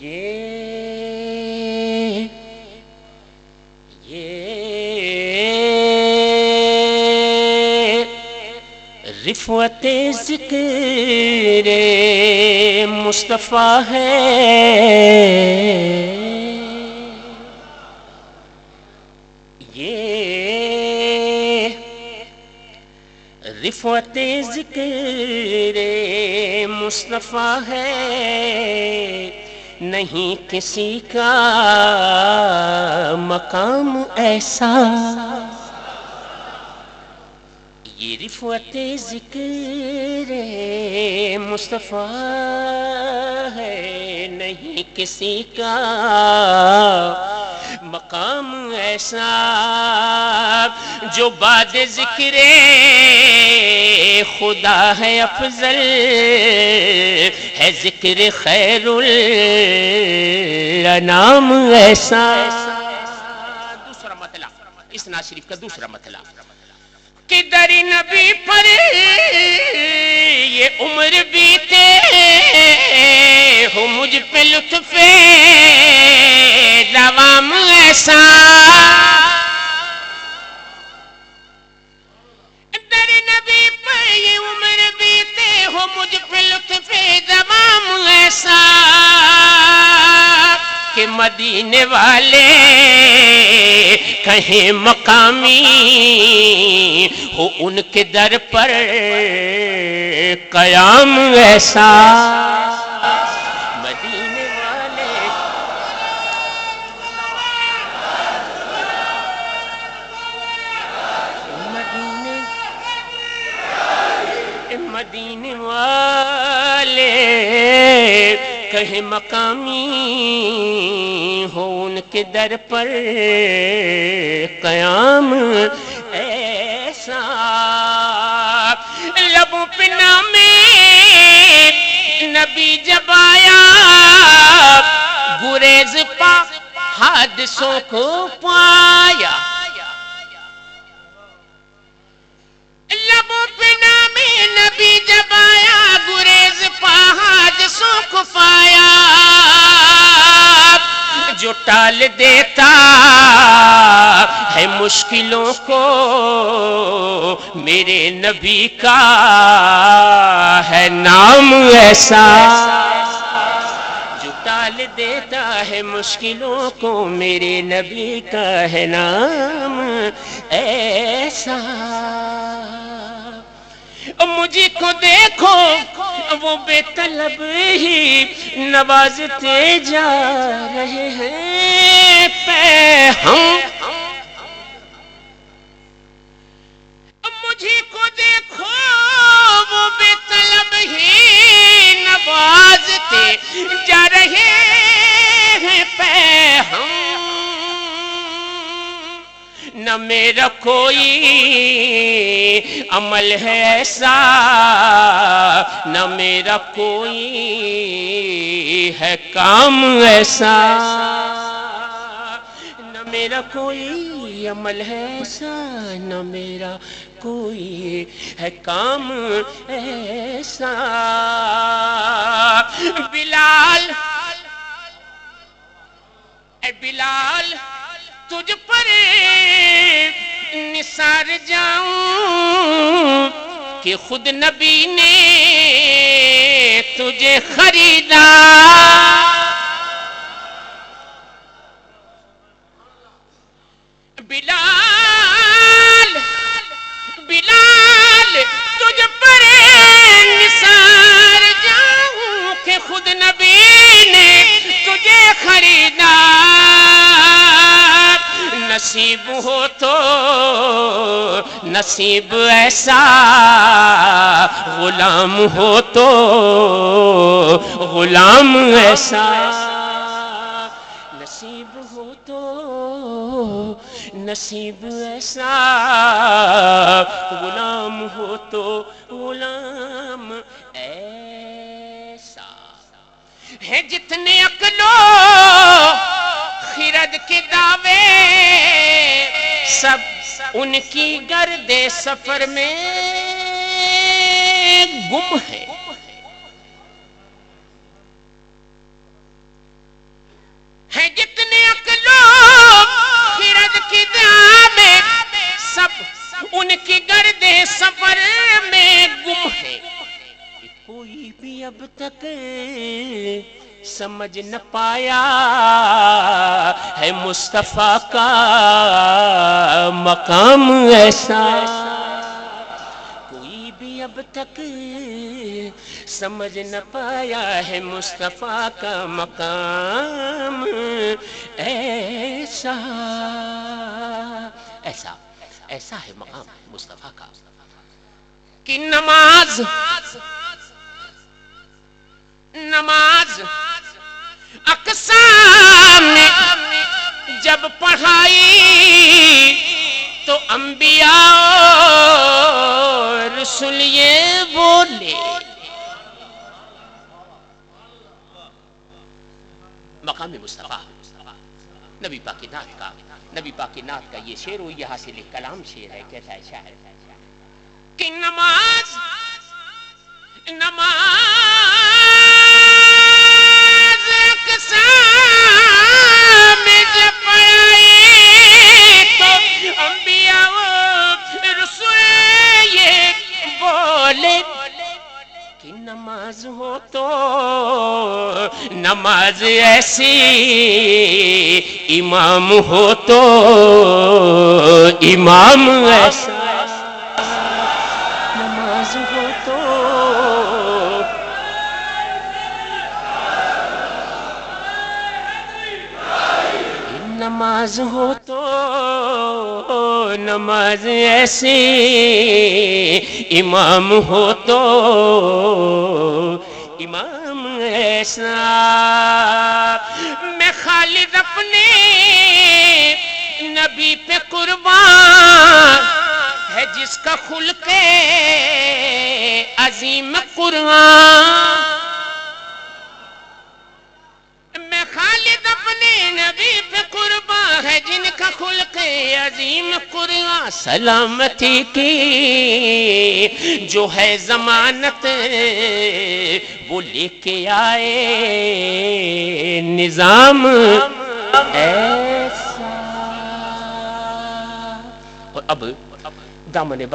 یہ رفعت ذکر مصطفیٰ ہے، یہ رفعت ذکر مصطفیٰ ہے، نہیں کسی کا مقام ایسا، یہ رفعت ذکر مصطفیٰ ہے، نہیں کسی کا مقام ایسا، جو بعد ذکر خدا ہے افضل، ہے ذکر خیر الانام ایسا۔ دوسرا مطلب اس نعت شریف کا دوسرا مطلب کہ در نبی پر یہ عمر بیتے ہو، مجھ پہ لطف دوام ایسا، در نبی پر یہ عمر بیتے ہو، مجھ پہ لطف دوام ایسا، کہ مدینے والے کہیں مقامی ہو، ان کے در پر قیام ایسا، مدینے والے مدینے والے کہیں مقامی ہو، ان کے در پر قیام ایسا، لبوں پہ نام نبی جب آیا، گریز پا حادثوں کو پایا، لبوں پہ نام نبی جب آیا، گریز پا حادثوں کو پایا، جو ٹال دیتا ہے مشکلوں کو، میرے نبی کا ہے نام ایسا، جو ٹال دیتا ہے مشکلوں کو، میرے نبی کا ہے نام ایسا۔ مجھے کو دیکھو وہ بے طلب ہی نوازتے جا رہے ہیں پہ ہم، مجھے کو دیکھو وہ بے طلب ہی نوازتے جا رہے ہیں پہ ہم، نہ میرا کوئی عمل ہے ایسا، نہ میرا کوئی ہے کام ایسا، نہ میرا کوئی عمل ہے ایسا، نہ میرا کوئی ہے کام ایسا۔ بلال اے بلال تجھ پر نثار جاؤں کہ خود نبی نے تجھے خریدا، بلال بلال تجھ پر نثار جاؤں کہ خود نبی نے تجھے خریدا، نصیب ہو تو نصیب ایسا، غلام ہو تو غلام ایسا، نصیب ہو تو نصیب ایسا، غلام ہو تو غلام ایسا، ہے جتنے عقلو خرد کے دعوے، سب ان کی گرد سفر میں گم ہے، سمجھ نہ پایا ہے مصطفیٰ کا مقام ایسا کوئی بھی اب تک سمجھ نہ پایا ہے مصطفیٰ کا مقام ایسا ایسا ایسا ہے مقام مصطفیٰ کا کہ نماز اقسام نے جب پڑھائی تو انبیاء اور رسول یہ بولے مقام مصطفیٰ نبی پاک کی نعت کا یہ شعر ہوئی یہاں سے کلام شعر ہے کہتا ہے شاعر کہ نماز اقسام جب پڑھائی تو انبیاء و رسول یہ بولے کہ نماز ہو تو نماز ایسی امام ہو تو امام ایسا نماز ہو تو نماز ہو تو نماز ایسی امام ہو تو امام ایسا میں خالد اپنے نبی پہ قربان ہے جس کا خلق عظیم قرآن میں خالد اپنے نبی پہ قربان ہے جن کا خلق عظیم قرآن سلامتی کی جو ہے ضمانت وہ لے کے آئے نظام ایسا اور اب دامن